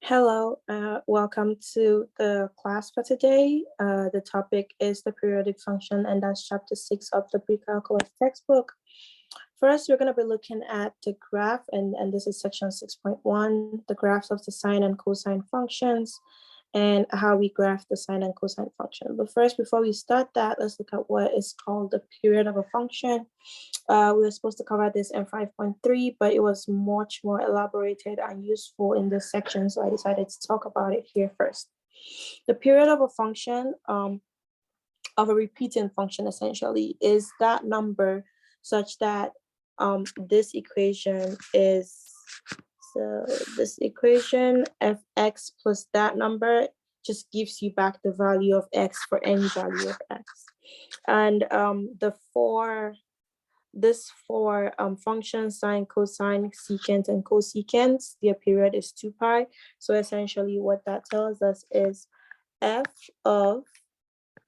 Hello, welcome to the class for today. The topic is the periodic function, and that's chapter 6 of the Precalculus textbook. First, we're going to be looking at the graph, and this is section 6.1, the graphs of the sine and cosine functions, and how we graph the sine and cosine function. But first, before we start that, let's look at what is called the period of a function. We were supposed to cover this in 5.3, but it was much more elaborated and useful in this section, so I decided to talk about it here first. The period of a function, of a repeating function essentially, is that number such that this equation is, so this equation fx plus that number just gives you back the value of x for any value of x. And this four functions, sine, cosine, secant, and cosecant, their period is 2 pi. So essentially what that tells us is f of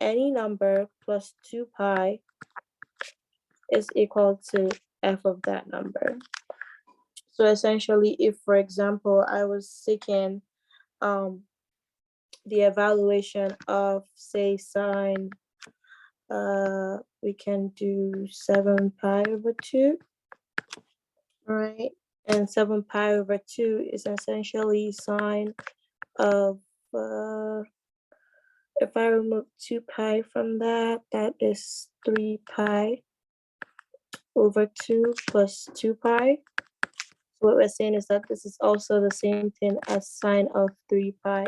any number plus 2 pi is equal to f of that number. So essentially, if, for example, I was seeking the evaluation of, say, sine, we can do 7 pi over 2, right? And 7 pi over 2 is essentially sine of, if I remove 2 pi from that, that is 3 pi over 2 plus 2 pi. So what we're saying is that this is also the same thing as sine of 3 pi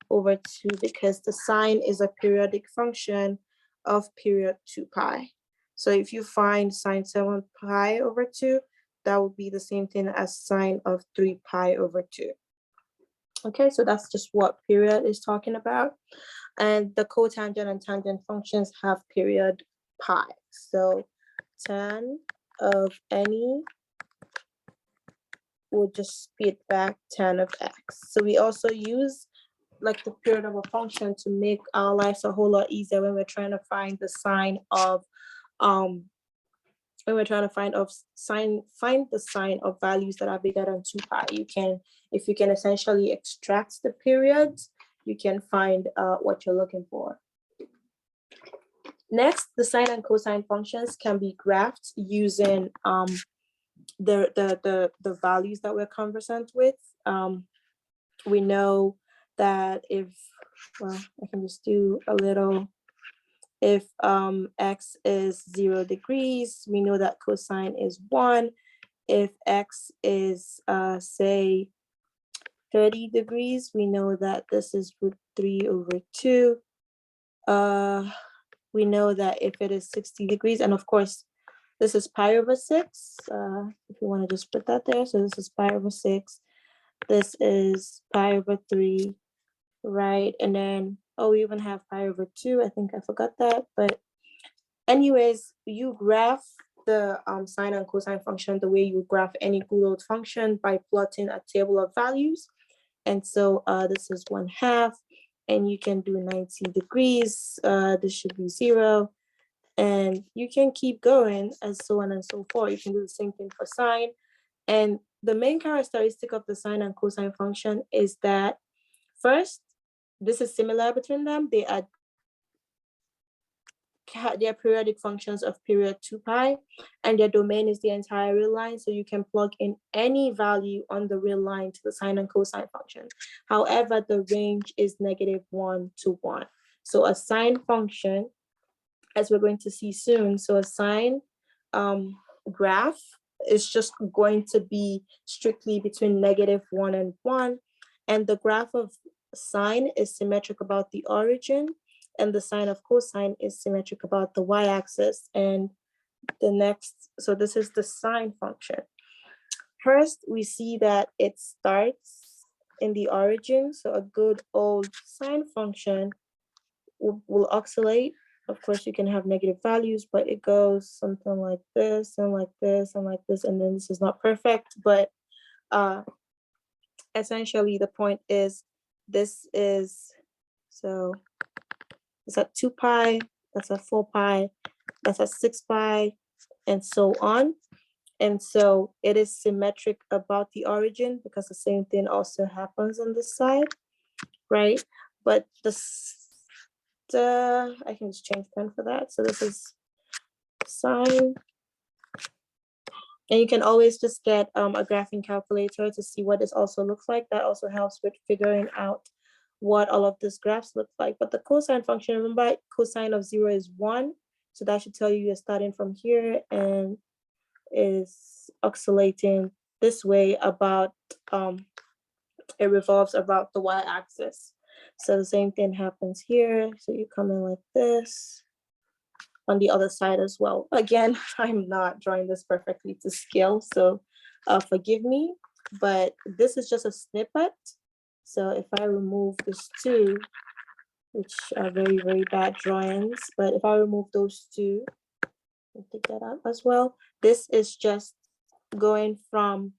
over 2, because the sine is a periodic function of period 2 pi. So if you find sine 7 pi over 2, that would be the same thing as sine of 3 pi over 2. Okay, so that's just what period is talking about. And the cotangent and tangent functions have period pi. So tan of any will just spit back tan of x. So we also use like the period of a function to make our lives a whole lot easier when we're trying to find the sine of find the sine of values that are bigger than 2 pi. If you can essentially extract the periods, you can find what you're looking for. Next, the sine and cosine functions can be graphed using the values that we're conversant with. We know that if, well, I can just do a little, if x is 0 degrees, we know that cosine is 1. If x is, say, 30 degrees, we know that this is root 3 over 2. We know that if it is 60 degrees, and of course, this is pi over 6, if you want to just put that there. So this is pi over 6. This is pi over 3, right? And then, oh, we even have pi over 2. I think I forgot that. But anyways, you graph the sine and cosine function the way you graph any good old function, by plotting a table of values. And so this is 1/2, and you can do 90 degrees. This should be 0. And you can keep going, and so on and so forth. You can do the same thing for sine. And the main characteristic of the sine and cosine function is that, first, this is similar between them. They are periodic functions of period 2 pi, and their domain is the entire real line. So you can plug in any value on the real line to the sine and cosine function. However, the range is -1 to 1. So a sine function, as we're going to see soon, so a sine graph is just going to be strictly between -1 and 1. And the graph of sine is symmetric about the origin, and the sine of cosine is symmetric about the y-axis. And the next, so this is the sine function. First, we see that it starts in the origin. So a good old sine function will oscillate. Of course, you can have negative values, but it goes something like this and like this and like this. And then this is not perfect, but essentially the point is, this is, so it's at 2 pi, that's at 4 pi, that's at 6 pi, and so on. And so it is symmetric about the origin because the same thing also happens on this side, right? But I can just change pen for that. So this is sine. And you can always just get a graphing calculator to see what this also looks like. That also helps with figuring out what all of these graphs look like. But the cosine function, remember, cosine of 0 is 1. So that should tell you you're starting from here and is oscillating this way about, it revolves about the y-axis. So the same thing happens here. So you come in like this on the other side as well. Again, I'm not drawing this perfectly to scale, so forgive me, but this is just a snippet. So if I remove these two, which are very, very bad drawings, but if I remove those two, I'll take that out as well. This is just going from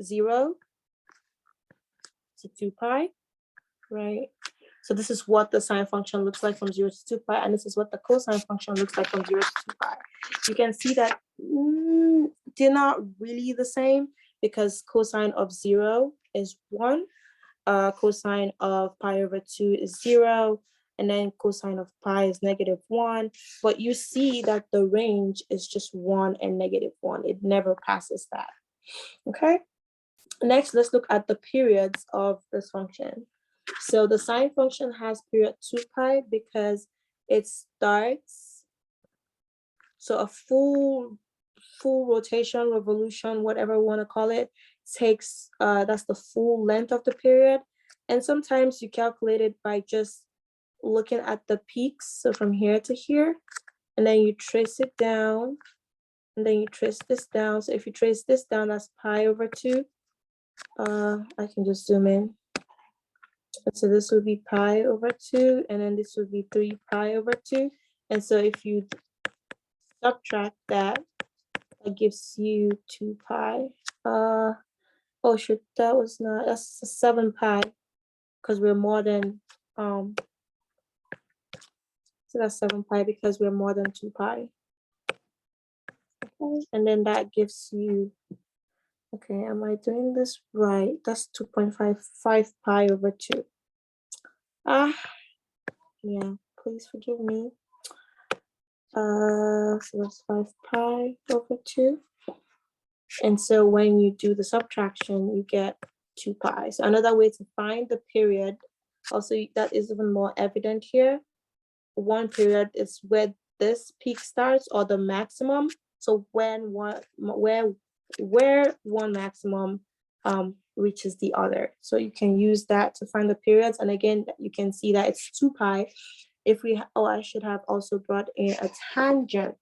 0 to 2 pi, right? So this is what the sine function looks like from 0 to 2 pi, and this is what the cosine function looks like from 0 to 2 pi. You can see that they're not really the same because cosine of 0 is 1, cosine of pi over 2 is 0, and then cosine of pi is -1. But you see that the range is just 1 and -1. It never passes that, okay? Next, let's look at the periods of this function. So the sine function has period 2 pi because it starts, so a full rotation, revolution, whatever we want to call it, takes, that's the full length of the period. And sometimes you calculate it by just looking at the peaks, so from here to here, and then you trace it down, and then you trace this down. So if you trace this down, that's pi over 2. I can just zoom in. So this would be pi over 2, and then this would be 3 pi over 2. And so if you subtract that, that gives you 2 pi. Oh shit, that was not, that's 7 pi, because we're more than, so that's 7 pi because we're more than 2 pi. Okay, and then that gives you, okay, am I doing this right? That's 2.55 pi over 2. Yeah, please forgive me. So that's 5 pi over 2. And so when you do the subtraction, you get 2 pi. So another way to find the period, also that is even more evident here. One period is where this peak starts, or the maximum. So when where one maximum reaches the other. So you can use that to find the periods. And again, you can see that it's 2 pi. If we, I should have also brought in a tangent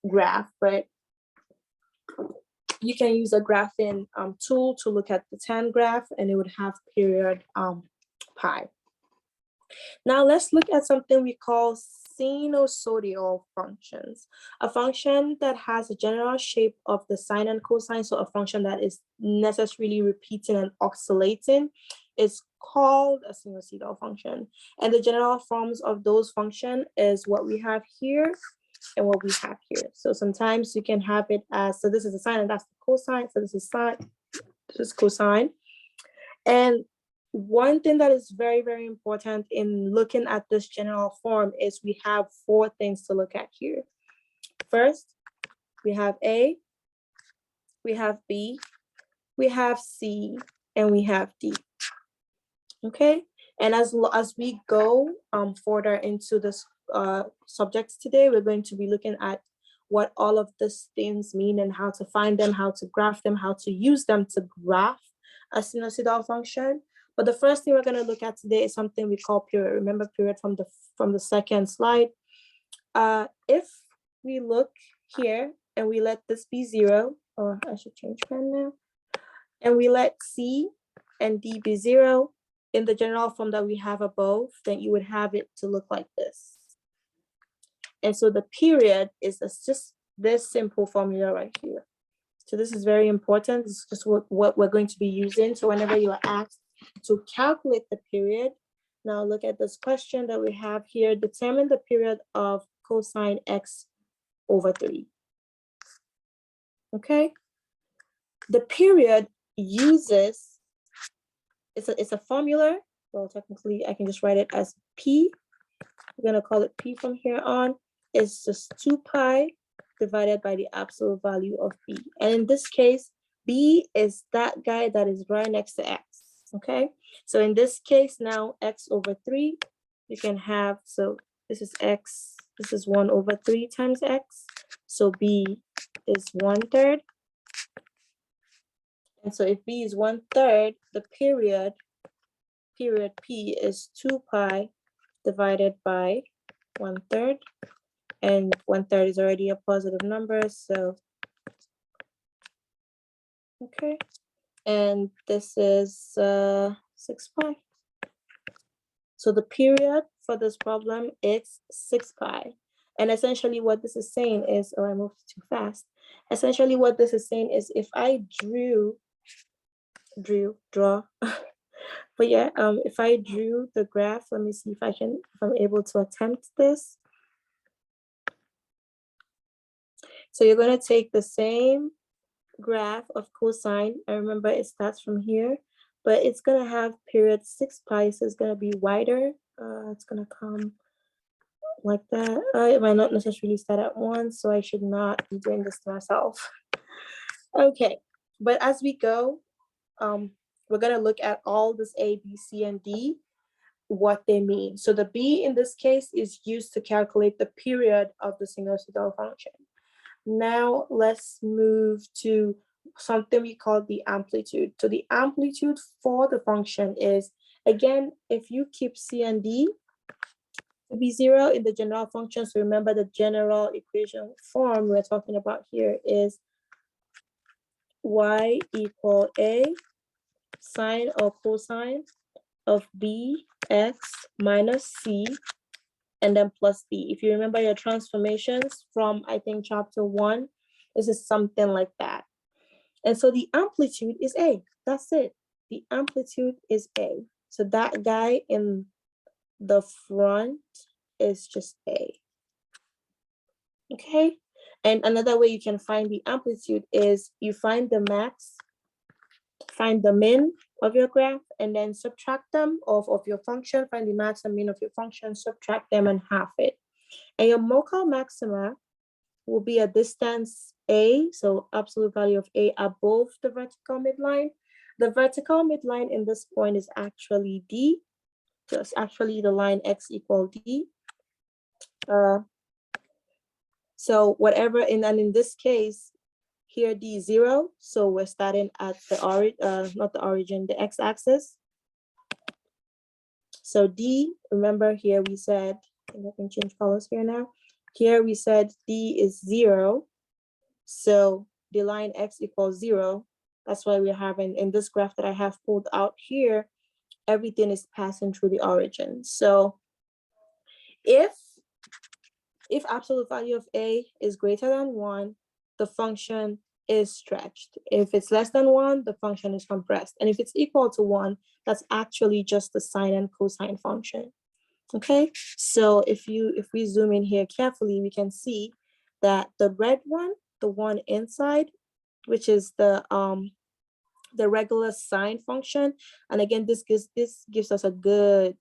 graph, but you can use a graphing tool to look at the tan graph, and it would have period pi. Now let's look at something we call sinusoidal functions, a function that has a general shape of the sine and cosine, so a function that is necessarily repeating and oscillating is called a sinusoidal function. And the general forms of those functions is what we have here and what we have here. So sometimes you can have it as, so this is the sine and that's the cosine, so this is sine, this is cosine. And one thing that is very, very important in looking at this general form is we have 4 things to look at here. First, we have A, we have B, we have C, and we have D. Okay, and as we go further into this subjects today, we're going to be looking at what all of these things mean and how to find them, how to graph them, how to use them to graph a sinusoidal function. But the first thing we're going to look at today is something we call period. Remember period from the second slide. If we look here and we let this be 0, or I should change pen now, and we let C and D be 0 in the general form that we have above, then you would have it to look like this. And so the period is just this simple formula right here. So this is very important. This is just what we're going to be using. So whenever you are asked to calculate the period, now look at this question that we have here. Determine the period of cosine x over 3. okay? The period uses, it's a formula. Well, technically I can just write it as P. We're gonna call it P from here on. It's just 2 pi divided by the absolute value of B. And in this case, B is that guy that is right next to X, okay? So in this case now, X over 3, you can have, so this is X, this is 1 over 3 times X. So B is 1/3. And so if B is 1/3, the period P is 2 pi divided by 1/3. And 1/3 is already a positive number, so okay. And this is 6 pi. So the period for this problem is 6 pi. And essentially what this is saying is, oh, I moved too fast. Essentially what this is saying is if I draw, but yeah, if I drew the graph, let me see if I'm able to attempt this. So you're going to take the same graph of cosine. I remember it starts from here, but it's going to have period 6 pi, so it's going to be wider. It's going to come like that. It might not necessarily start at 1, so I should not be doing this to myself. Okay, but as we go, we're going to look at all this A, B, C, and D, what they mean. So the B in this case is used to calculate the period of the sinusoidal function. Now let's move to something we call the amplitude. So the amplitude for the function is, again, if you keep C and D to be 0 in the general function, so remember the general equation form we're talking about here is y equal a sine or cosine of bx minus c and then plus b. If you remember your transformations from, I think, chapter 1, this is something like that. And so the amplitude is A. That's it. The amplitude is A. So that guy in the front is just A. Okay? And another way you can find the amplitude is you find the max, find the min of your graph, and then subtract them of your function, find the max and min of your function, subtract them and half it. And your local maxima will be a distance A, so absolute value of A above the vertical midline. The vertical midline in this point is actually D. So it's actually the line X equal D. So whatever, and in this case, here D is 0. So we're starting at the not the origin, the x-axis. So D, remember here we said, and I can change colors here now. Here we said D is 0. So the line X equals 0. That's why we're having, in this graph that I have pulled out here, everything is passing through the origin. So if absolute value of A is greater than 1, the function is stretched. If it's less than 1, the function is compressed. And if it's equal to 1, that's actually just the sine and cosine function. Okay, so if we zoom in here carefully, we can see that the red one, the one inside, which is the regular sine function, and again, this gives us a good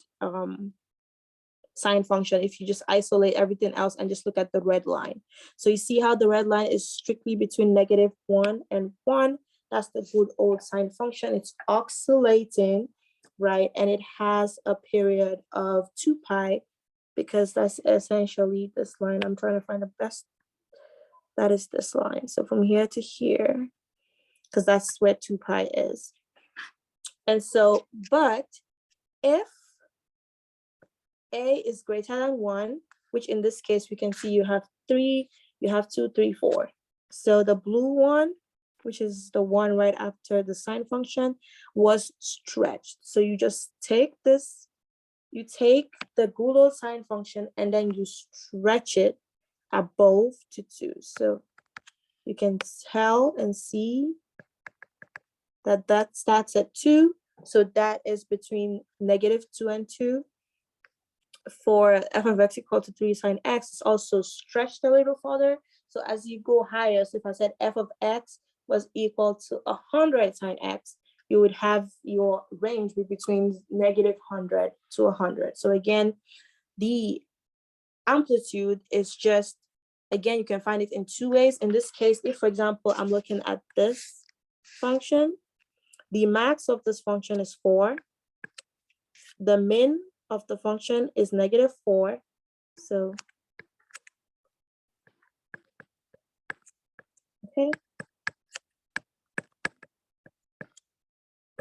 sine function if you just isolate everything else and just look at the red line. So you see how the red line is strictly between -1 and 1. That's the good old sine function. It's oscillating, right? And it has a period of 2 pi because that's essentially this line. I'm trying to find the best. That is this line. So from here to here, because that's where 2 pi is. And so, but if A is greater than 1, which in this case, we can see you have 2, 3, 4. So the blue one, which is the one right after the sine function, was stretched. So you just take this, you take the good old sine function and then you stretch it above to 2. So you can tell and see that that starts at 2. So that is between -2 and 2. For f of x equal to 3 sine x, it's also stretched a little further. So So as you go higher, so if I said f of x was equal to 100 sine x, you would have your range be between -100 to 100. So again, the amplitude is just, again, you can find it in two ways. In this case, if, for example, I'm looking at this function, the max of this function is 4. The min of the function is -4. So, okay.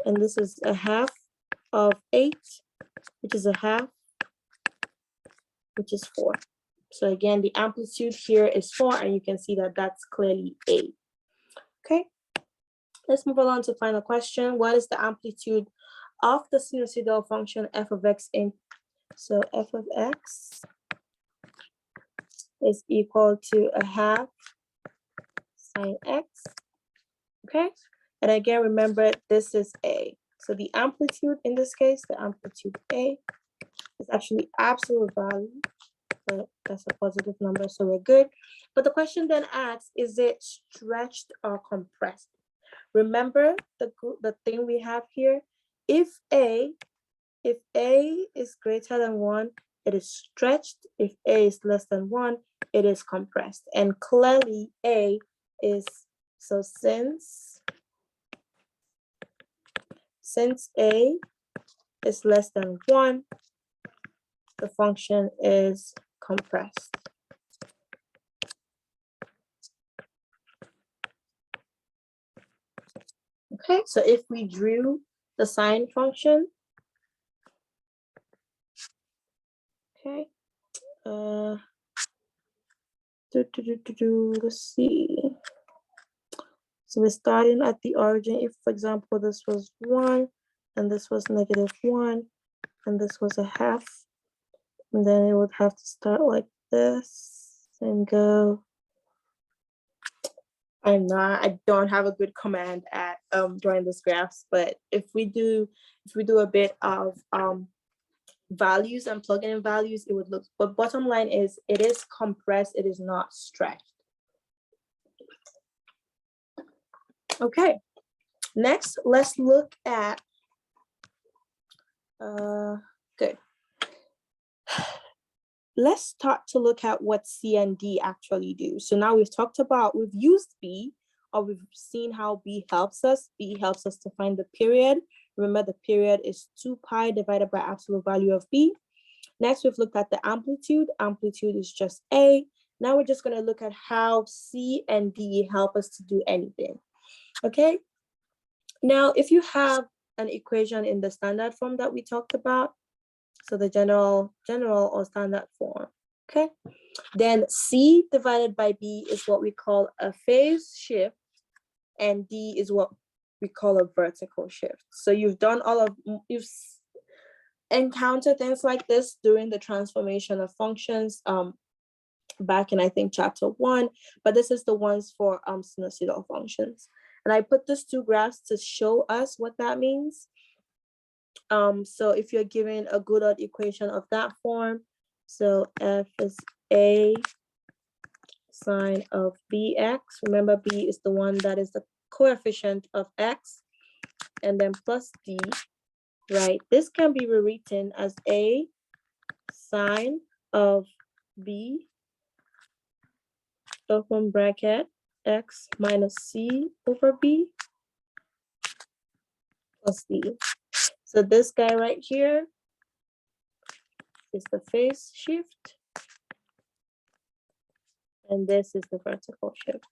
And this is a half of 8, which is a half, which is 4. So again, the amplitude here is 4, and you can see that that's clearly A. Okay, let's move along to final question. What is the amplitude of the sinusoidal function f of x in? So f of x is equal to a half sine x. Okay, and again, remember this is A. So the amplitude in this case, the amplitude A is actually absolute value, but that's a positive number, so we're good. But the question then asks, is it stretched or compressed? Remember the thing we have here. If A is greater than 1, it is stretched. If A is less than 1, it is compressed. And clearly A is, so since A is less than 1, the function is compressed. Okay, so if we drew the sine function, okay, let's see. So we're starting at the origin. If, for example, this was 1, and this was -1, and this was a half, and then it would have to start like this and go. I don't have a good command at drawing these graphs, but if we do a bit of values and plug in values, it would look, but bottom line is it is compressed, it is not stretched. Okay, next let's look at good. Let's start to look at what C and D actually do. So now we've used B, or we've seen how B helps us. B helps us to find the period. Remember, the period is 2 pi divided by absolute value of B. Next, we've looked at the amplitude. Amplitude is just A. Now we're just going to look at how C and D help us to do anything. Okay. Now, if you have an equation in the standard form that we talked about, so the general or standard form, okay, then C divided by B is what we call a phase shift, and D is what we call a vertical shift. So you've encountered things like this during the transformation of functions back in, I think, chapter 1, but this is the ones for sinusoidal functions. And I put these two graphs to show us what that means. So if you're given a Goodhart equation of that form, so f is a sine of bx. Remember, b is the one that is the coefficient of x, and then plus d, right? This can be rewritten as a sine of b, open bracket, x minus c over b plus d. So this guy right here is the phase shift, and this is the vertical shift.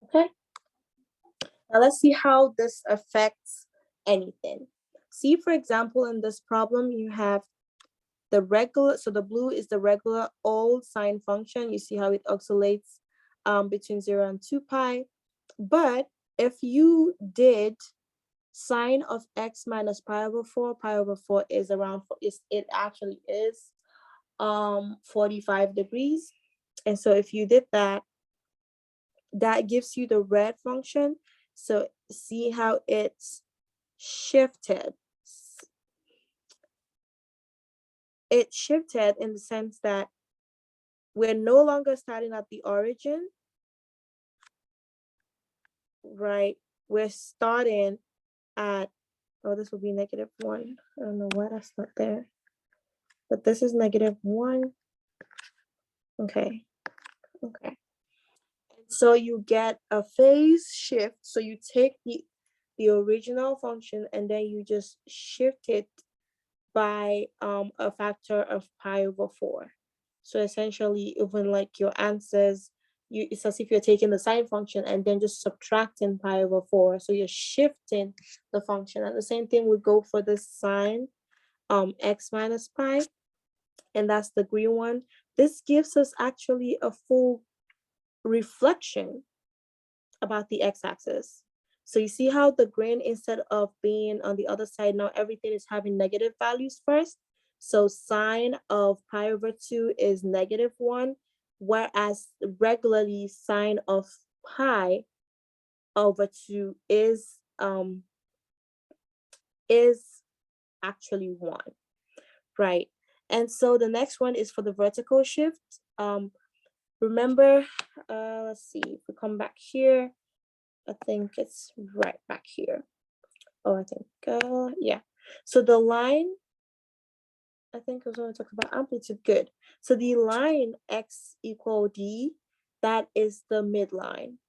Okay. Now let's see how this affects anything. See, for example, in this problem, you have the regular, so the blue is the regular old sine function. You see how it oscillates between 0 and 2 pi. But if you did sine of x minus pi over 4 is around, it actually is 45 degrees. And so if you did that, that gives you the red function. So see how it's shifted. It shifted in the sense that we're no longer starting at the origin, right? We're starting at, oh, this will be -1. I don't know why that's not there, but this is -1. Okay, okay. So you get a phase shift. So you take the original function and then you just shift it by a factor of pi/4. So essentially, even like your answers, it's as if you're taking the sine function and then just subtracting pi/4. So you're shifting the function. And the same thing would go for the sine x minus pi, and that's the green one. This gives us actually a full reflection about the x-axis. So you see how the green, instead of being on the other side, now everything is having negative values first. So sine of pi/2 is -1, whereas regularly sine of pi/2 is actually 1, right? And so the next one is for the vertical shift. Remember, let's see, if we come back here, I think it's right back here. Oh, I think, yeah. So the line, I think I was going to talk about amplitude, good. So the line x equal d, that is the midline.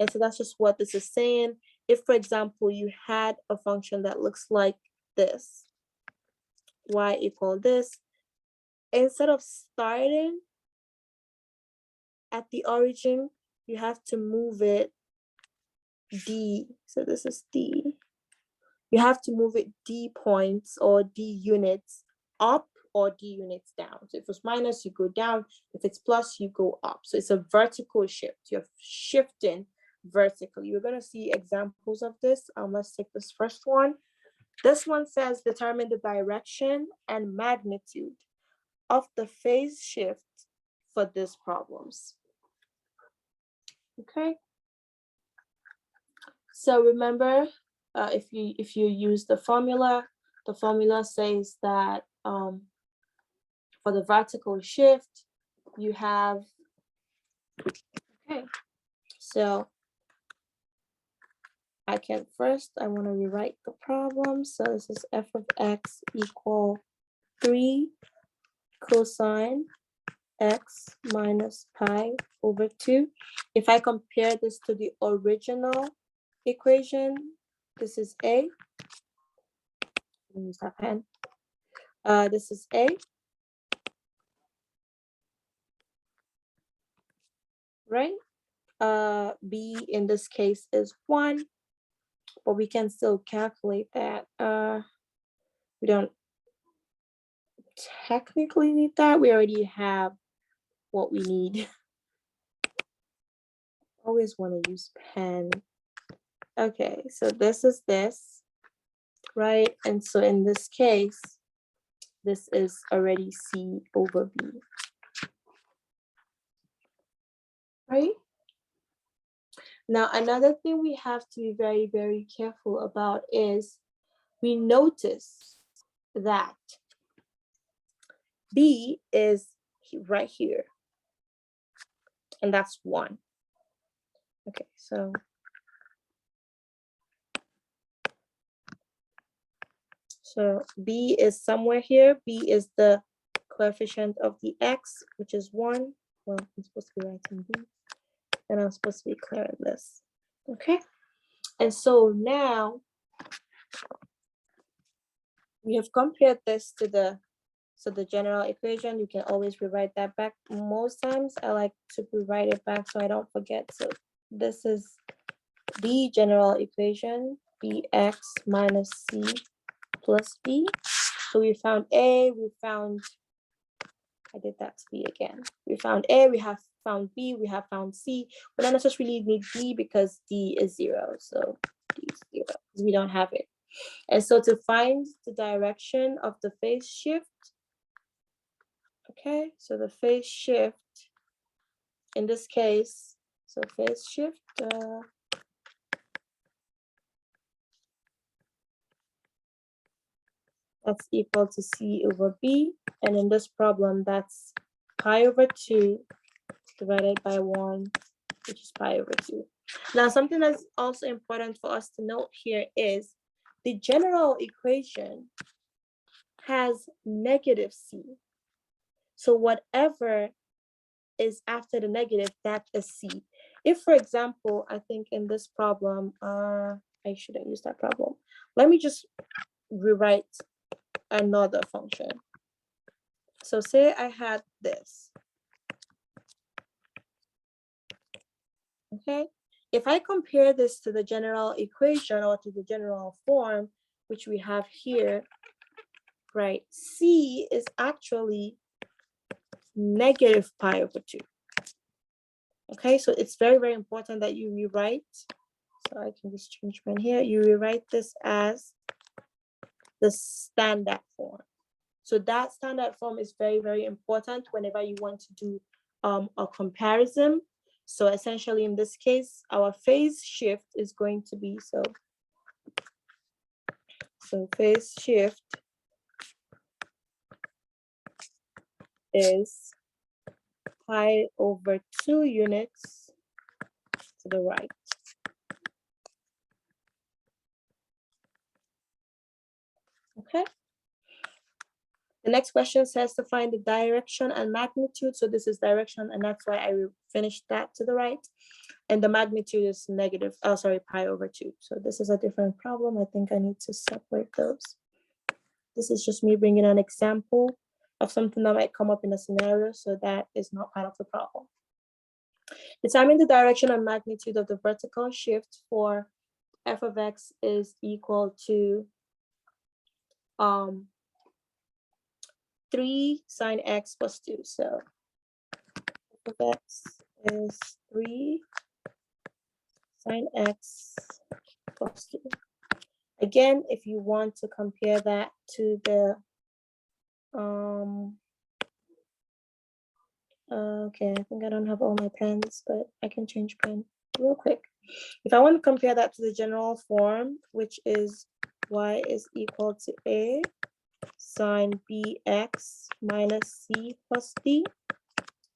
And so that's just what this is saying. If, for example, you had a function that looks like this, y equal this, instead of starting at the origin, you have to move it d. So this is d. You have to move it d points or d units up or d units down. So if it's minus, you go down. If it's plus, you go up. So it's a vertical shift. You're shifting vertically. We're going to see examples of this. Let's take this first one. This one says determine the direction and magnitude of the phase shift for these problems. Okay. So remember, if you use the formula says that for the vertical shift, you have, okay, so I want to rewrite the problem. So this is f of x equal 3 cosine x minus pi/2. If I compare this to the original equation, this is a, use that pen. This is a, right? B in this case is 1, but we can still calculate that. We don't technically need that. We already have what we need. Always want to use pen. Okay, so this is this, right? And so in this case, this is already C over B, right? Now, another thing we have to be very, very careful about is we notice that B is right here, and that's 1. Okay, so B is somewhere here. B is the coefficient of the x, which is 1. Well, I'm supposed to be writing B, and I'm supposed to be clearing this. Okay, and so now we have compared this to the general equation. You can always rewrite that back. Most times I like to rewrite it back so I don't forget. So this is the general equation, bx minus c plus b. So we found A, I did that to B again. We found A, we have found B, we have found C. We don't necessarily need D because D is 0. So D is 0 because we don't have it. And so to find the direction of the phase shift, okay, so the phase shift in this case, so phase shift, That's equal to C over B. And in this problem, that's pi over 2 divided by 1, which is pi over 2. Now, something that's also important for us to note here is the general equation has negative C. So whatever is after the negative, that is C. If, for example, I think in this problem, I shouldn't use that problem. Let me just rewrite another function. So say I had this. Okay, if I compare this to the general equation or to the general form, which we have here, right, C is actually negative pi over 2. Okay, so it's very, very important that you rewrite. So I can just change pen here. You rewrite this as the standard form. So that standard form is very, very important whenever you want to do a comparison. So essentially in this case, our phase shift is going to be, so phase shift is pi over 2 units to the right. Okay. The next question says to find the direction and magnitude. So this is direction, and that's why I finished that to the right. And the magnitude is negative, pi over 2. So this is a different problem. I think I need to separate those. This is just me bringing an example of something that might come up in a scenario, so that is not part of the problem. Determine the direction and magnitude of the vertical shift for f of x is equal to 3 sine x plus 2. So f of x is 3 sine x plus 2. Again, if you want to compare that to the okay, I think I don't have all my pens, but I can change pen real quick. If I want to compare that to the general form, which is y is equal to a sine bx minus c plus d.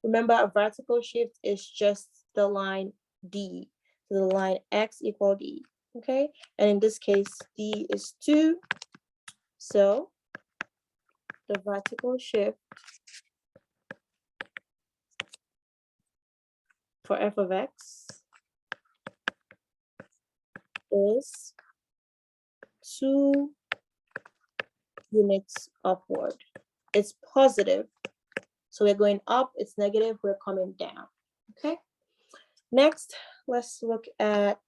Remember, a vertical shift is just the line d, so the line x equal d, okay? And in this case, d is 2, so the vertical shift for f of x is 2 units upward. It's positive, so we're going up. It's negative, we're coming down. Okay. Next, let's look at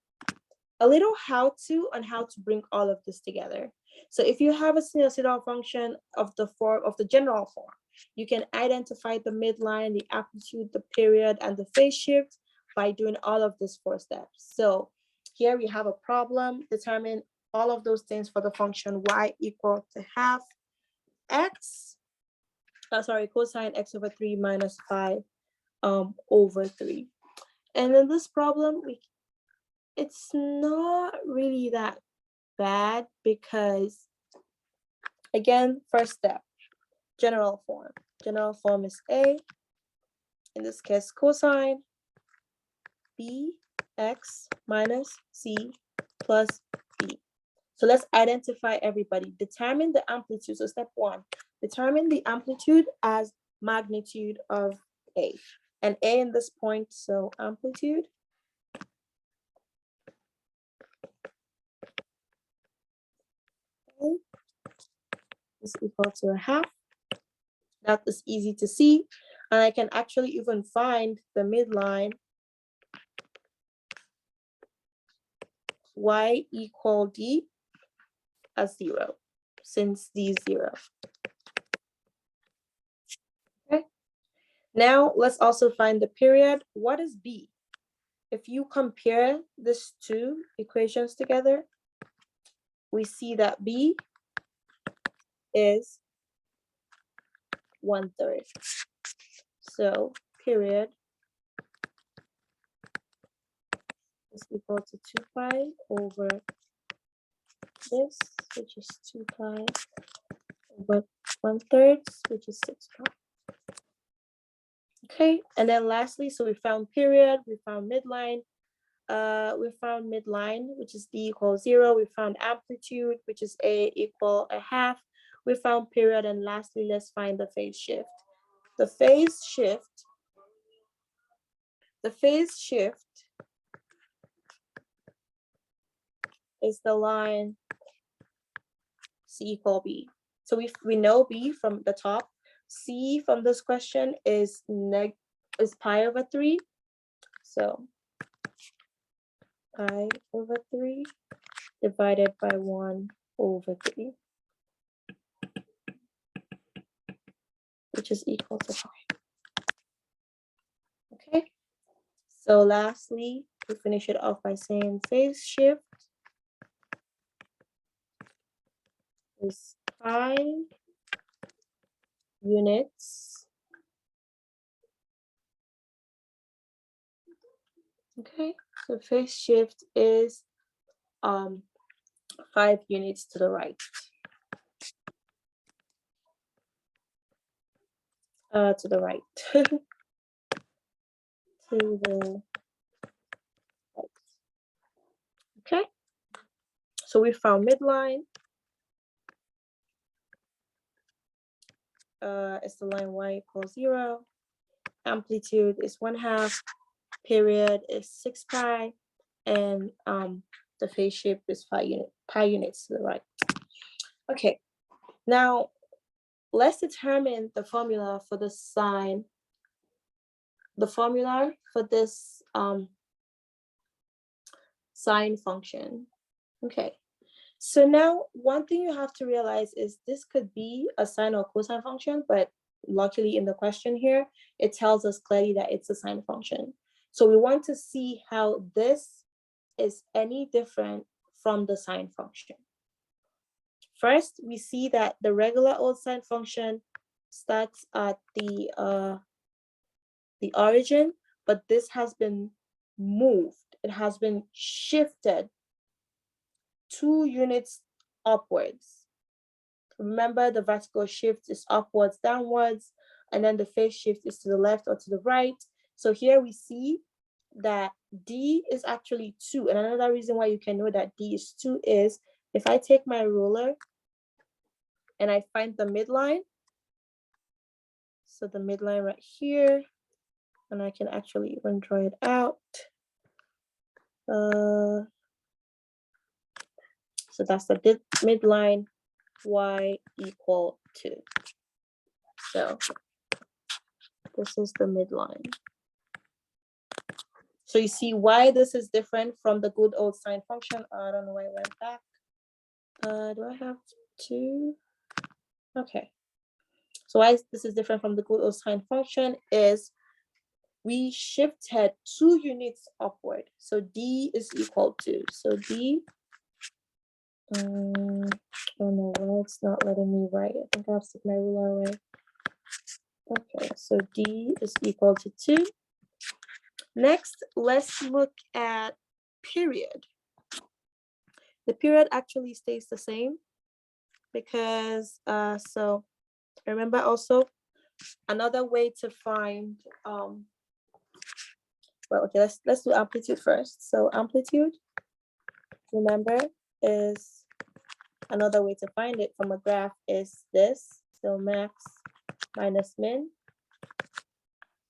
a little how-to on how to bring all of this together. So if you have a sinusoidal function of the general form, you can identify the midline, the amplitude, the period, and the phase shift by doing all of these 4 steps. So here we have a problem. Determine all of those things for the function y equal to half x, cosine x over 3 minus 5 over 3. And in this problem, it's not really that bad because, again, first step, general form. General form is A, in this case, cosine bx minus c plus b. So let's identify everybody. Determine the amplitude. So step 1, determine the amplitude as magnitude of A. And A in this point, so amplitude is equal to a half. That is easy to see. And I can actually even find the midline y equal d as 0, since d is 0. Okay. Now let's also find the period. What is b? If you compare these 2 equations together, we see that b is 1/3. So period is equal to 2 pi over this, which is 2 pi over 1/3, which is 6 pi. Okay, and then lastly, so we found period, we found midline, which is d equals 0. We found amplitude, which is a equal a half. We found period, and lastly, let's find the phase shift. The phase shift is the line C equal B. So we know B from the top. C from this question is pi over 3. So pi over 3 divided by 1 over 3, which is equal to pi. Okay. So lastly, we finish it off by saying phase shift is pi units. Okay, so phase shift is 5 units to the right. To the right. To the right. Okay. So we found midline. It's the line y equals 0. Amplitude is 1/2. Period is 6 pi, and the phase shift is pi units to the right. Okay. Now let's determine the formula for the sine. The formula for this sine function. Okay. So now one thing you have to realize is this could be a sine or cosine function, but luckily in the question here, it tells us clearly that it's a sine function. So we want to see how this is any different from the sine function. First, we see that the regular old sine function starts at the origin, but this has been moved. It has been shifted 2 units upwards. Remember, the vertical shift is upwards, downwards, and then the phase shift is to the left or to the right. So here we see that D is actually 2. And another reason why you can know that D is 2 is if I take my ruler and I find the midline, so the midline right here, and I can actually even draw it out. So that's the midline, y equal 2. So this is the midline. So you see why this is different from the good old sine function. I don't know why I went back. Do I have 2? Okay. So why this is different from the good old sine function is we shifted 2 units upward. So D is equal to, so D, oh no, well, it's not letting me write. I think I'll stick my ruler away. Okay, so D is equal to 2. Next, let's look at period. The period actually stays the same because, so remember also another way to find, well, okay, let's do amplitude first. So amplitude, remember, is another way to find it from a graph is this. So max minus min.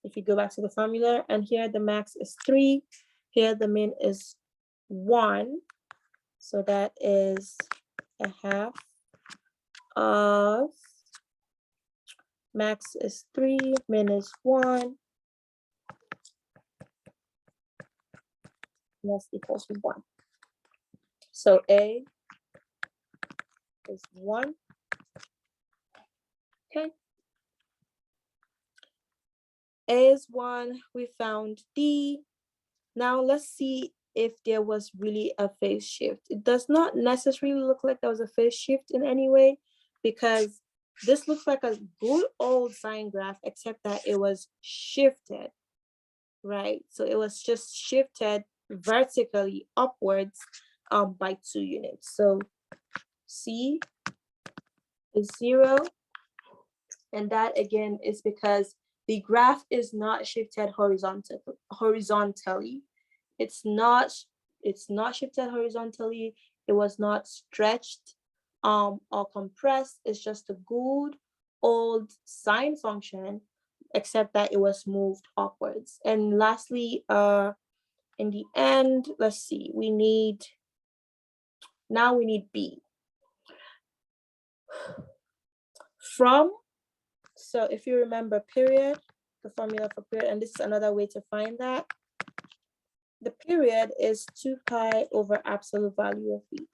If you go back to the formula, and here the max is 3, here the min is 1. So that is a half of max is 3, min is 1. And that's equals to 1. So A is 1. Okay. A is 1. We found D. Now let's see if there was really a phase shift. It does not necessarily look like there was a phase shift in any way, because this looks like a good old sine graph, except that it was shifted, right? So it was just shifted vertically upwards by 2 units. So C is 0. And that again is because the graph is not shifted horizontally. It's not shifted horizontally. It was not stretched or compressed. It's just a good old sine function, except that it was moved upwards. And lastly, in the end, let's see, we need B. So if you remember period, the formula for period, and this is another way to find that, the period is 2 pi over absolute value of B.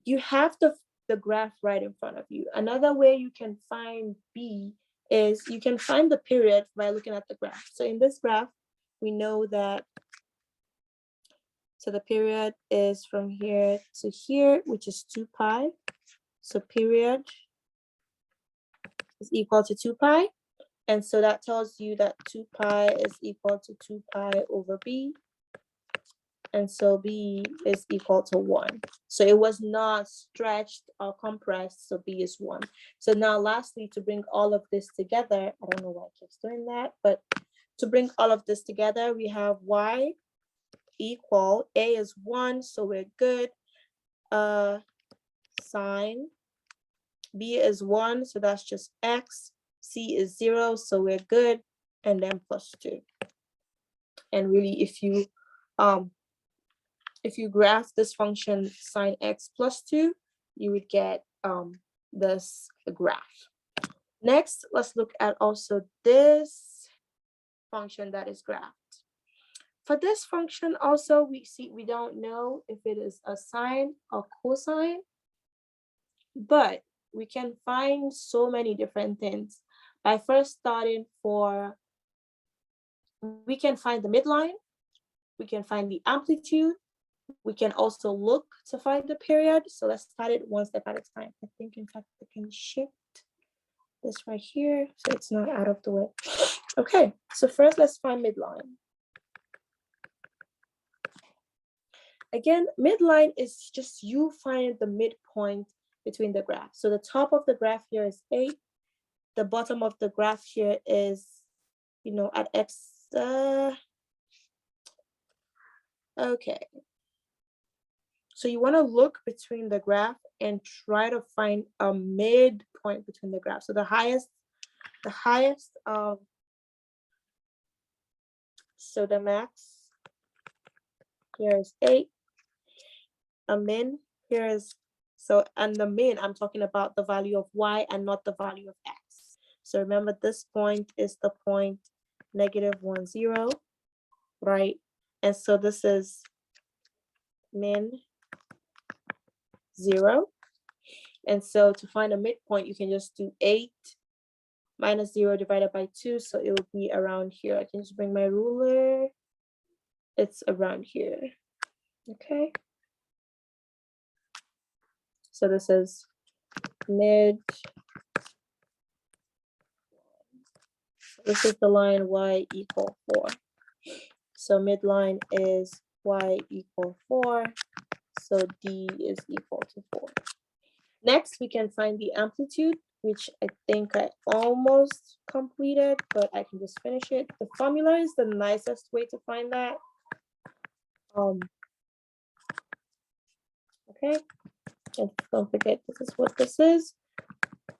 You have the graph right in front of you. Another way you can find B is you can find the period by looking at the graph. So in this graph, we know that, so the period is from here to here, which is 2 pi. So period is equal to 2 pi. And so that tells you that 2 pi is equal to 2 pi over B. And so B is equal to 1. So it was not stretched or compressed, so B is 1. So now lastly, to bring all of this together, I don't know why it keeps doing that, but to bring all of this together, we have Y equal, A is 1, so we're good. Sine, B is 1, so that's just X. C is 0, so we're good. And then plus 2. And really, if you graph this function sine x plus 2, you would get this graph. Next, let's look at also this function that is graphed. For this function also, we don't know if it is a sine or cosine, but we can find so many different things by first starting we can find the midline, we can find the amplitude, we can also look to find the period. So let's start it one step at a time. I think, in fact, I can shift this right here so it's not out of the way. Okay, so first let's find midline. Again, midline is just you find the midpoint between the graph. So the top of the graph here is 8. The bottom of the graph here is, at X. Okay. So you want to look between the graph and try to find a midpoint between the graph. So the highest, so the max here is 8. A min here is, and the min, I'm talking about the value of Y and not the value of X. So remember, this point is the point -1, 0, right? And so this is min 0. And so to find a midpoint, you can just do 8 minus 0 divided by 2. So it will be around here. I can just bring my ruler. It's around here. Okay. So this is mid. This is the line Y equal 4. So midline is Y equal 4. So D is equal to 4. Next, we can find the amplitude, which I think I almost completed, but I can just finish it. The formula is the nicest way to find that. Okay, and don't forget, this is what this is.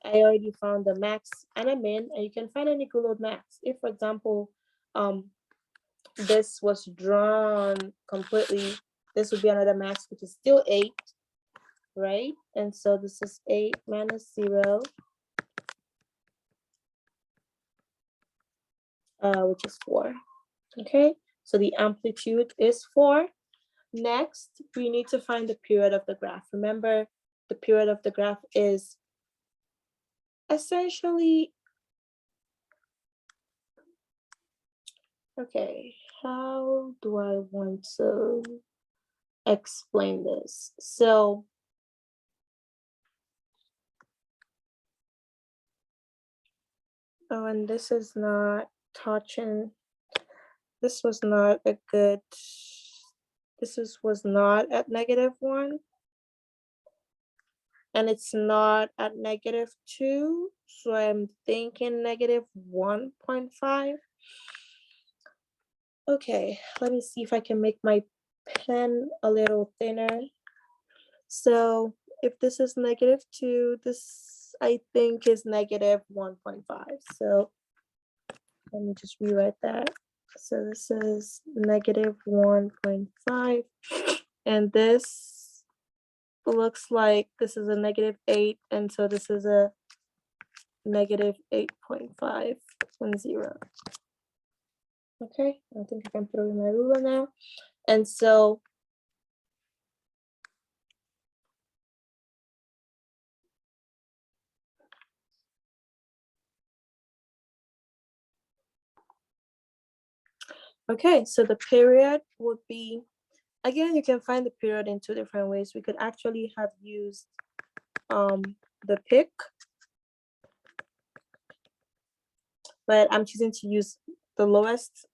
I already found the max and a min, and you can find an equal load max. If, for example, this was drawn completely, this would be another max, which is still 8, right? And so this is 8 minus 0, which is 4. Okay, so the amplitude is 4. Next, we need to find the period of the graph. Remember, the period of the graph is essentially, okay, how do I want to explain this? So, and this is not touching, this was not a good, was not at -1. and it's not at -2, so I'm thinking -1.5. Okay, let me see if I can make my pen a little thinner. So if this is -2, this I think is -1.5. So let me just rewrite that. So this is -1.5, and this looks like this is a -8, and so this is a -8.5 and 0. Okay, I think I can put it in my ruler now. And so okay, so the period would be, again, you can find the period in two different ways. We could actually have used the pick, but I'm choosing to use the lowest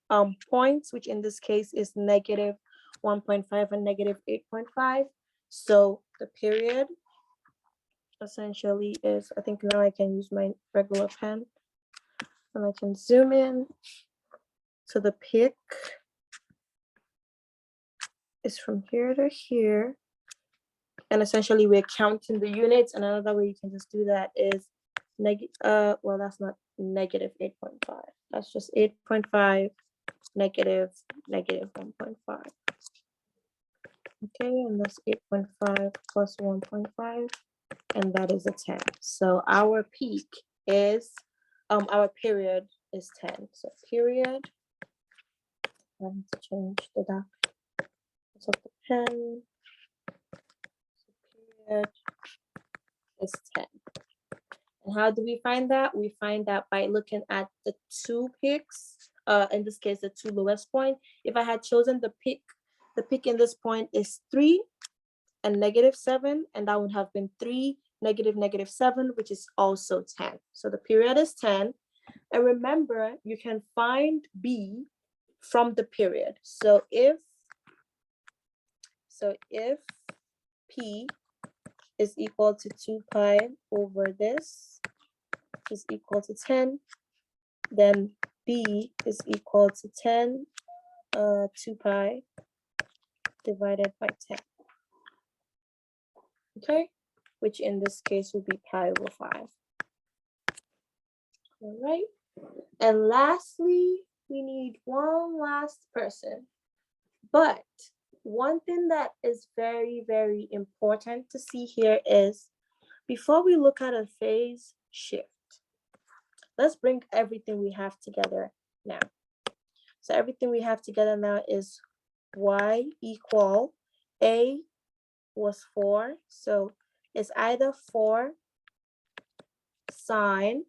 points, which in this case is -1.5 and -8.5. So the period essentially is, I think now I can use my regular pen and I can zoom in. So the pick is from here to here. And essentially we're counting the units. And another way you can just do that is well, that's not -8.5. That's just 8.5 -1.5. Okay, and that's 8.5 plus 1.5, and that is a 10. So our peak is, our period is 10. So period, I need to change the dot of the pen. So period is 10. And how do we find that? We find that by looking at the two peaks, in this case, the two lowest point. If I had chosen the peak in this point is 3 and -7, and that would have been 3, -7, which is also 10. So the period is 10. And remember, you can find B from the period. So if P is equal to 2 pi over this is equal to 10, then B is equal to 10, 2 pi divided by 10. Okay, which in this case would be pi over 5. All right, and lastly, we need one last person. But one thing that is very, very important to see here is, before we look at a phase shift, let's bring everything we have together now. So everything we have together now is y equal, A was 4, so it's either 4 sine,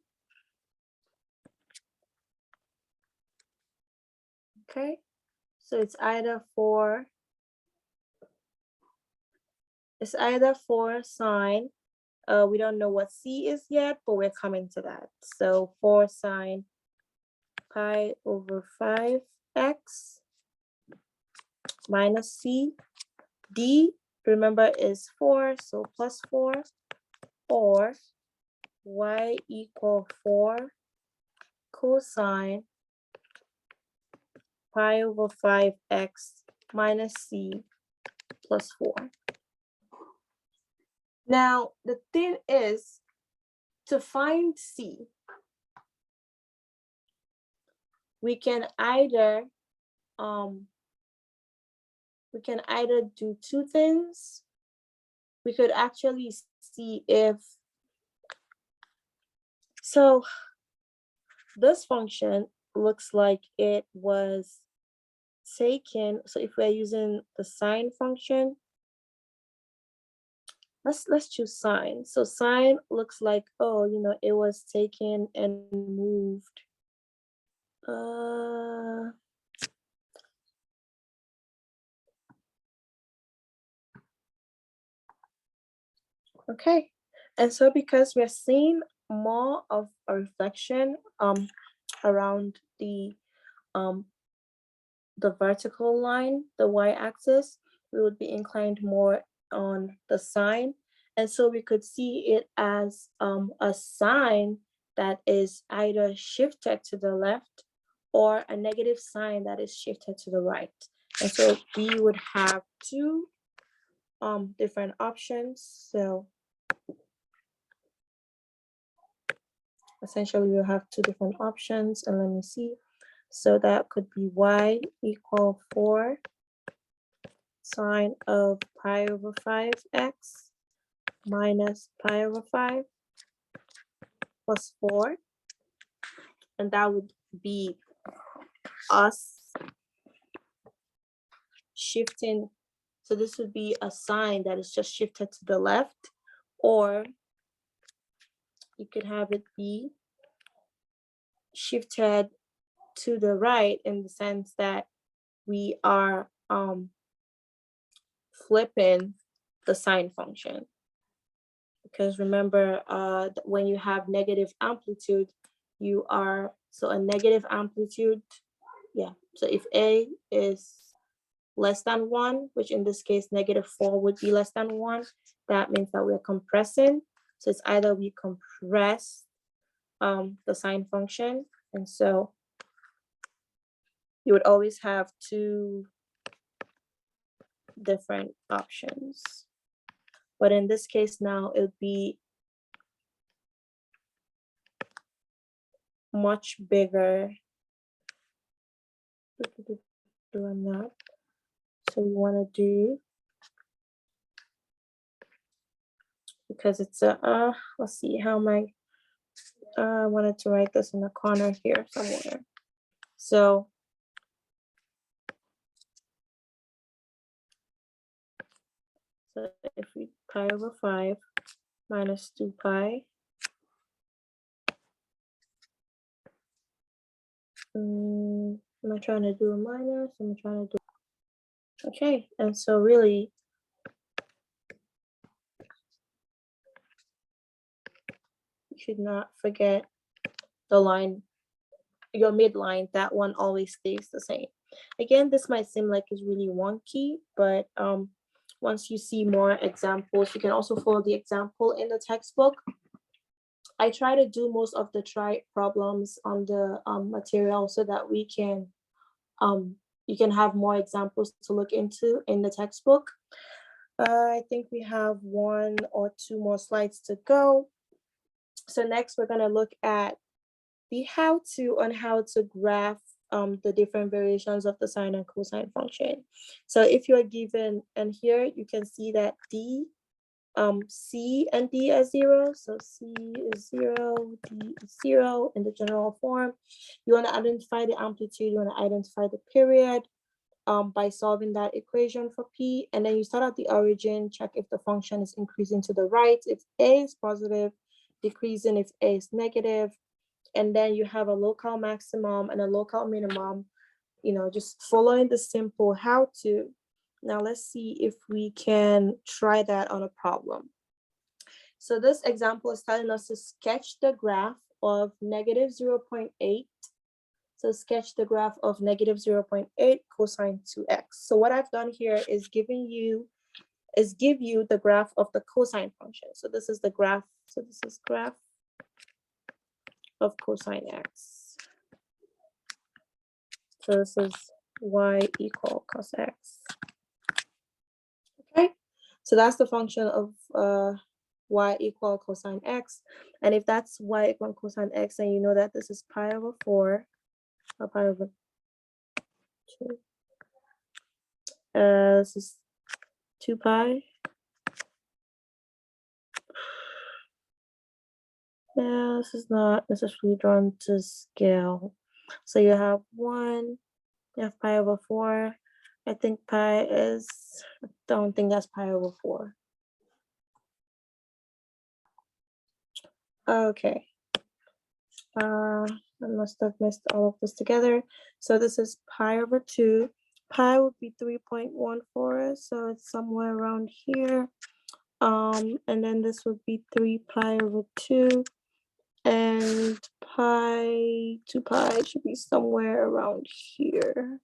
okay? So it's either 4 sine, we don't know what C is yet, but we're coming to that. So 4 sine pi over 5x minus C. D, remember, is 4, so plus 4, or y equal 4 cosine pi over 5x minus C plus 4. Now, the thing is, to find C, we can either do two things. We could actually see if, so this function looks like it was taken. So if we're using the sine function, let's choose sine. So sine looks like, oh, it was taken and moved. Okay, and so because we're seeing more of a reflection around the vertical line, the y-axis, we would be inclined more on the sine. And so we could see it as a sign that is either shifted to the left or a negative sign that is shifted to the right. And so we would have two different options. So essentially we'll have two different options, and let me see. So that could be y equal 4 sine of pi over 5x minus pi over 5 plus 4. And that would be us shifting. So this would be a sign that is just shifted to the left, or you could have it be shifted to the right in the sense that we are flipping the sine function. Because remember, when you have negative amplitude, you are, so a negative amplitude, yeah. So if A is less than 1, which in this case, -4 would be less than 1, that means that we're compressing. So it's either we compress the sine function, and so you would always have two different options. But in this case now, it would be much bigger. I'm not. So we want to do, because it's a, let's see, how am I wanted to write this in the corner here somewhere. So if we pi over 5 minus 2 pi, am I trying to do a minus? I'm trying to do, okay. And so really, you should not forget the line, your midline, that one always stays the same. Again, this might seem like it's really wonky, but once you see more examples, you can also follow the example in the textbook. I try to do most of the try problems on the material so that we can, you can have more examples to look into in the textbook. I think we have 1 or 2 more slides to go. So next we're gonna look at the how-to on how to graph the different variations of the sine and cosine function. So if you're given, and here you can see that C and D are 0. So C is 0, D is 0 in the general form. You want to identify the amplitude, you want to identify the period by solving that equation for P. And then you start at the origin, check if the function is increasing to the right, if A is positive, decreasing if A is negative. And then you have a local maximum and a local minimum, just following the simple how-to. Now let's see if we can try that on a problem. So this example is telling us to sketch the graph of -0.8. So sketch the graph of -0.8 cosine 2x. So what I've done here is give you the graph of the cosine function. So this is the graph. So this is graph of cosine x. So this is y equal cos x. Okay, so that's the function of y equal cosine x. And if that's y equal cosine x, then you know that this is pi over 4 or pi over 2. This is 2 pi. Yeah, this is not necessarily drawn to scale. So you have 1, you have pi over 4. I think pi is, I don't think that's pi over 4. Okay. I must have missed all of this together. So this is pi over 2. Pi would be 3.14, so it's somewhere around here. And then this would be 3 pi over 2. And 2 pi should be somewhere around here.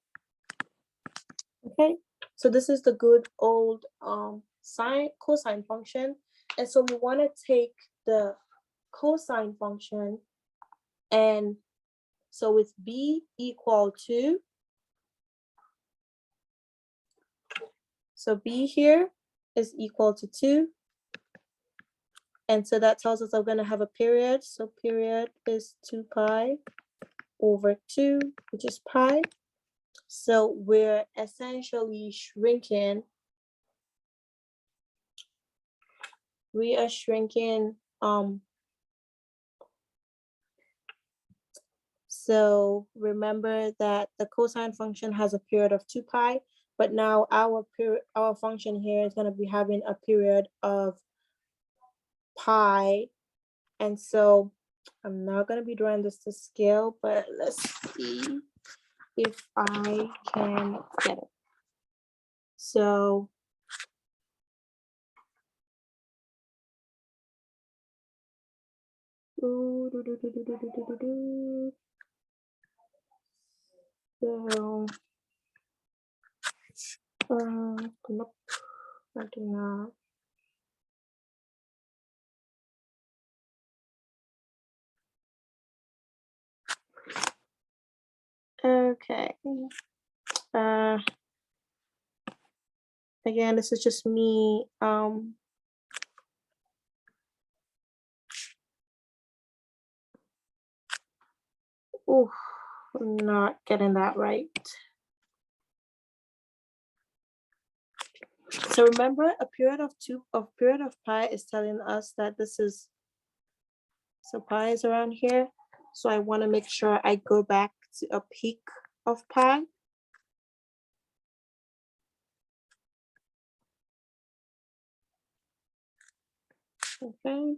Okay, so this is the good old cosine function. And so we want to take the cosine function, and so with b equal to, so b here is equal to 2. And so that tells us I'm going to have a period. So period is 2 pi over 2, which is pi. So we're essentially shrinking. We are shrinking. So remember that the cosine function has a period of 2 pi, but now our function here is going to be having a period of pi. And so I'm not going to be drawing this to scale, but let's see if I can get it. So so nope, I do not. Okay. Again, this is just me. Oh, I'm not getting that right. So remember, a period of pi is telling us that this is, so pi is around here. So I want to make sure I go back to a peak of pi. Okay.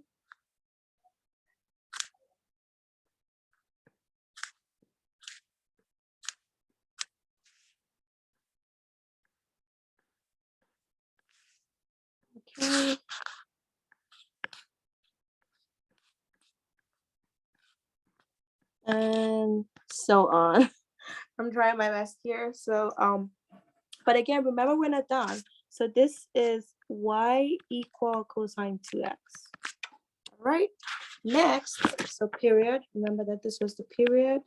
Okay. And so on. I'm trying my best here. So, but again, remember we're not done. So this is y equal cosine 2x. All right. Next, so period. Remember that this was the period,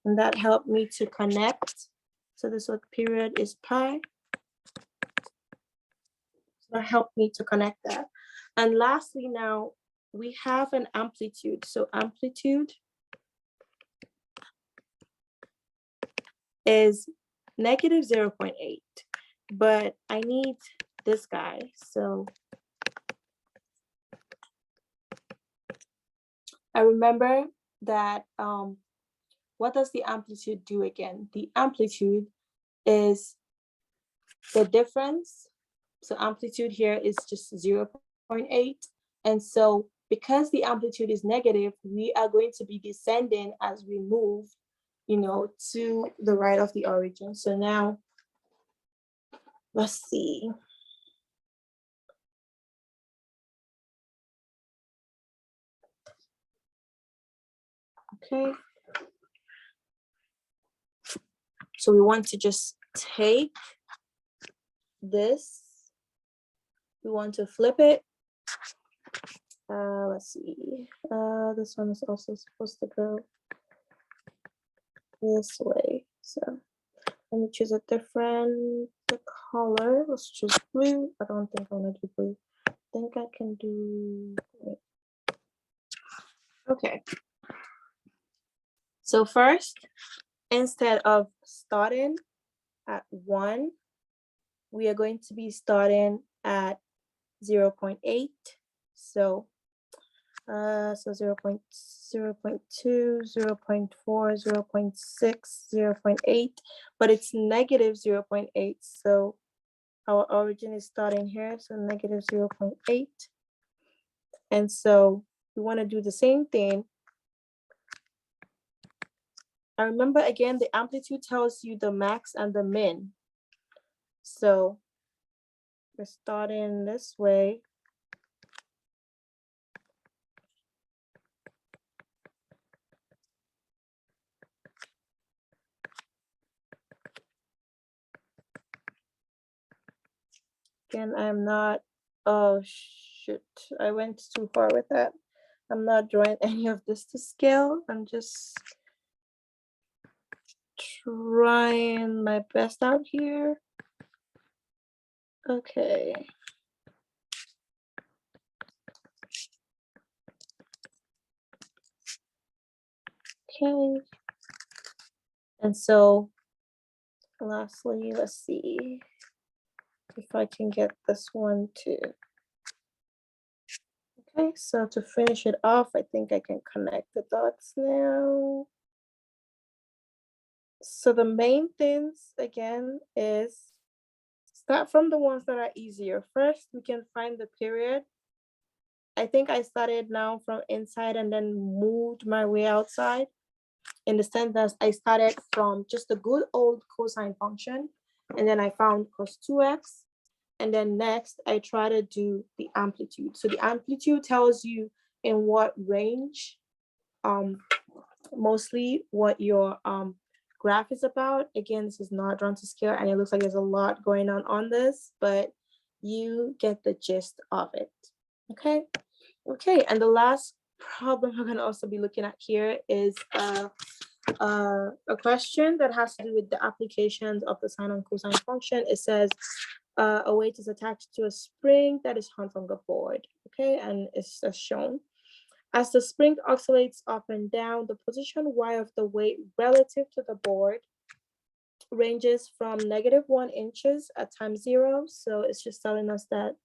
and that helped me to connect. So this what period is pi. So that helped me to connect that. And lastly, now we have an amplitude. So amplitude is negative 0.8, but I need this guy. So I remember that, what does the amplitude do again? The amplitude is the difference. So amplitude here is just 0.8. And so because the amplitude is negative, we are going to be descending as we move, to the right of the origin. So now, let's see. Okay. So we want to just take this. We want to flip it. Let's see. This one is also supposed to go this way. So let me choose a different color. Let's choose blue. I don't think I want to do blue. I think I can do. Okay. So first, instead of starting at 1, we are going to be starting at 0.8. So 0.2, 0.4, 0.6, 0.8, but it's negative 0.8. So our origin is starting here, so negative 0.8. And so we want to do the same thing. I remember again, the amplitude tells you the max and the min. So we're starting this way. Again, I'm not, oh, shoot, I went too far with that. I'm not drawing any of this to scale. I'm just trying my best out here. Okay. Okay. And so lastly, let's see if I can get this one too. Okay, so to finish it off, I think I can connect the dots now. So the main things again is start from the ones that are easier. First, we can find the period. I think I started now from inside and then moved my way outside, in the sense that I started from just the good old cosine function, and then I found cos 2x. And then next, I try to do the amplitude. So the amplitude tells you in what range, mostly what your graph is about. Again, this is not drawn to scale, and it looks like there's a lot going on this, but you get the gist of it. Okay. Okay, and the last problem we're gonna also be looking at here is a question that has to do with the applications of the sine and cosine function. It says a weight is attached to a spring that is hung on the board. Okay, and it's as shown. As the spring oscillates up and down, the position y of the weight relative to the board ranges from -1 inches at time 0. So it's just telling us that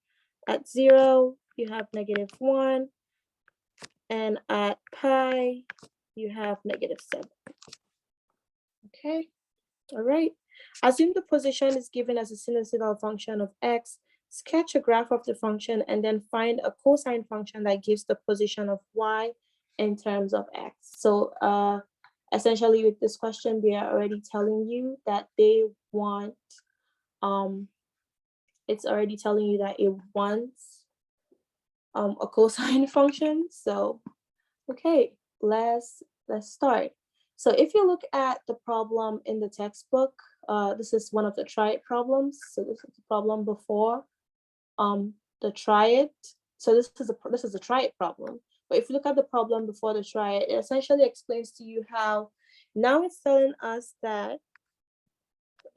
at 0, you have -1, and at pi, you have -7. Okay, all right. Assume the position is given as a sinusoidal function of x. Sketch a graph of the function and then find a cosine function that gives the position of y in terms of x. So essentially with this question, they are already telling you that they want, it's already telling you that it wants a cosine function. So, okay, let's start. So if you look at the problem in the textbook, this is one of the try it problems. So this is the problem before the try it. So this is a try it problem. But if you look at the problem before the try it, it essentially explains to you how now it's telling us that,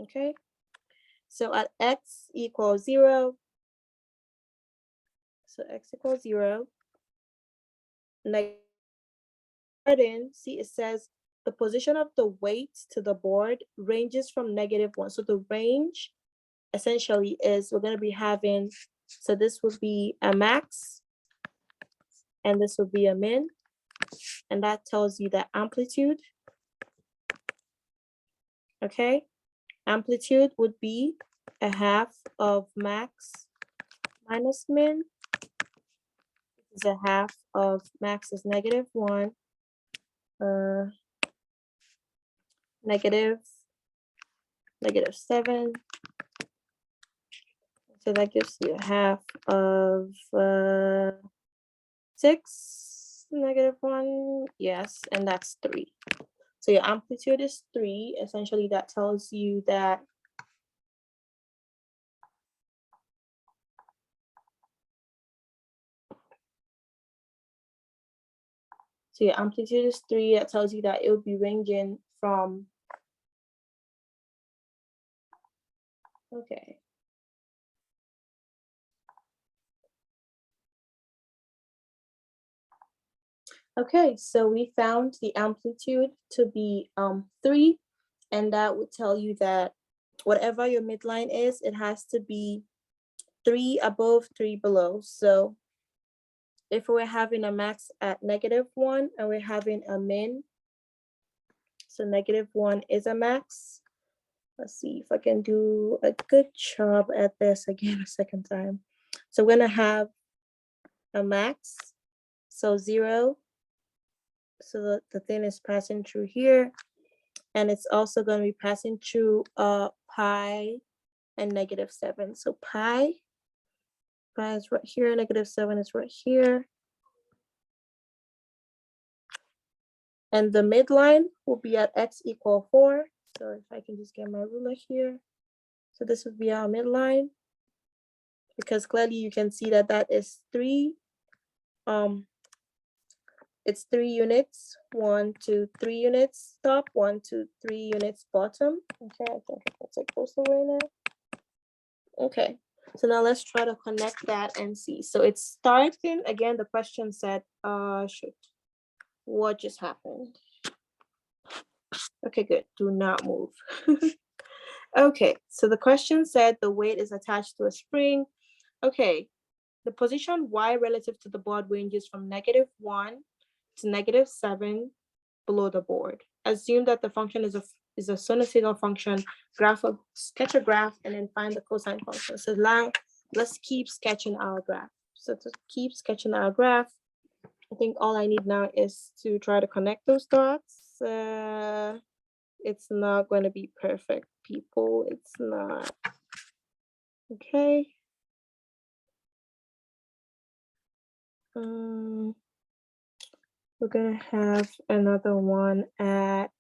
okay, so at x equals 0, so x equals 0, see it says the position of the weight to the board ranges from -1. So the range essentially is we're going to be having, so this would be a max and this would be a min, and that tells you the amplitude. Okay, amplitude would be a half of max minus min. This is a half of max is -1, -7. So that gives you a half of 6, -1, yes, and that's 3. So your amplitude is 3. Essentially, that tells you that so your amplitude is 3. That tells you that it will be ranging from, okay. Okay, so we found the amplitude to be 3, and that would tell you that whatever your midline is, it has to be 3 above, 3 below. So if we're having a max at -1 and we're having a min, so -1 is a max. Let's see if I can do a good job at this again a second time. So we're gonna have a max, so 0. So the thing is passing through here, and it's also going to be passing through pi and -7. So pi is right here, -7 is right here. And the midline will be at x equal 4. So if I can just get my ruler here. So this would be our midline, because clearly you can see that that is 3, it's 3 units, 1, 2, 3 units top, 1, 2, 3 units bottom. Okay, I think I can take those away now. Okay, so now let's try to connect that and see. So it's starting, again, the question said, shoot, what just happened? Okay, good, do not move. Okay, so the question said the weight is attached to a spring. Okay, the position y relative to the board ranges from -1 to -7 below the board. Assume that the function is a sinusoidal function. Sketch a graph and then find the cosine function. So now let's keep sketching our graph. So to keep sketching our graph, I think all I need now is to try to connect those dots. It's not going to be perfect, people. It's not. Okay. We're gonna have another one at,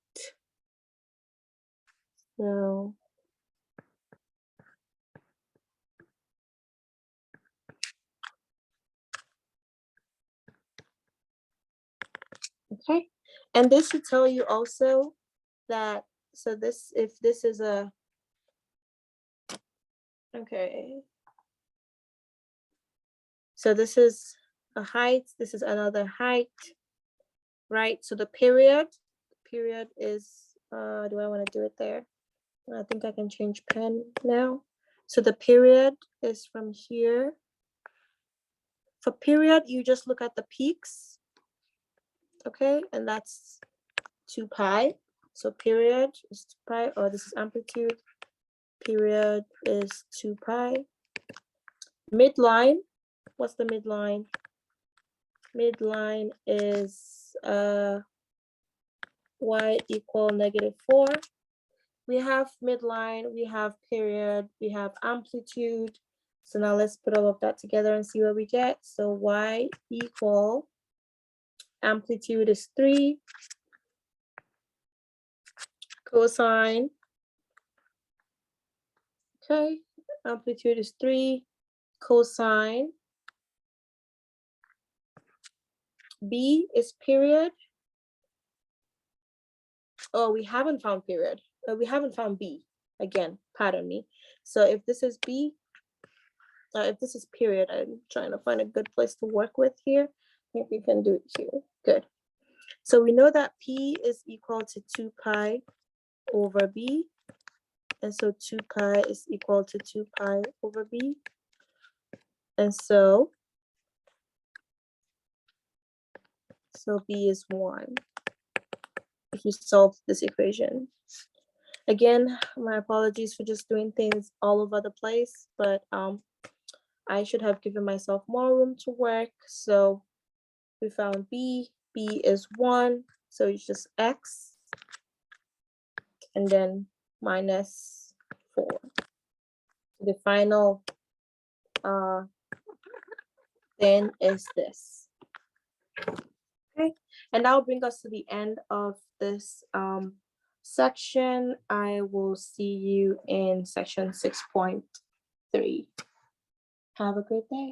so okay, and this should tell you also that, so this, if this is a, okay, so this is a height, this is another height, right? So the period is, do I want to do it there? I think I can change pen now. So the period is from here. For period, you just look at the peaks, okay, and that's 2 pi. So period is 2 pi, or this is amplitude. Period is 2 pi. Midline, what's the midline? Midline is y equal -4. We have midline, we have period, we have amplitude. So now let's put all of that together and see what we get. So y equal, amplitude is 3, cosine, okay, amplitude is 3, cosine, b is period. Oh, we haven't found period. We haven't found b. Again, pardon me. So if this is b, if this is period, I'm trying to find a good place to work with here. Maybe we can do it here. Good. So we know that p is equal to 2 pi over b. And so 2 pi is equal to 2 pi over b. And so b is 1 if you solve this equation. Again, my apologies for just doing things all over the place, but I should have given myself more room to work. So we found b is 1, so it's just x, and then minus 4. The final then is this. Okay, and that will bring us to the end of this section. I will see you in section 6.3. Have a great day.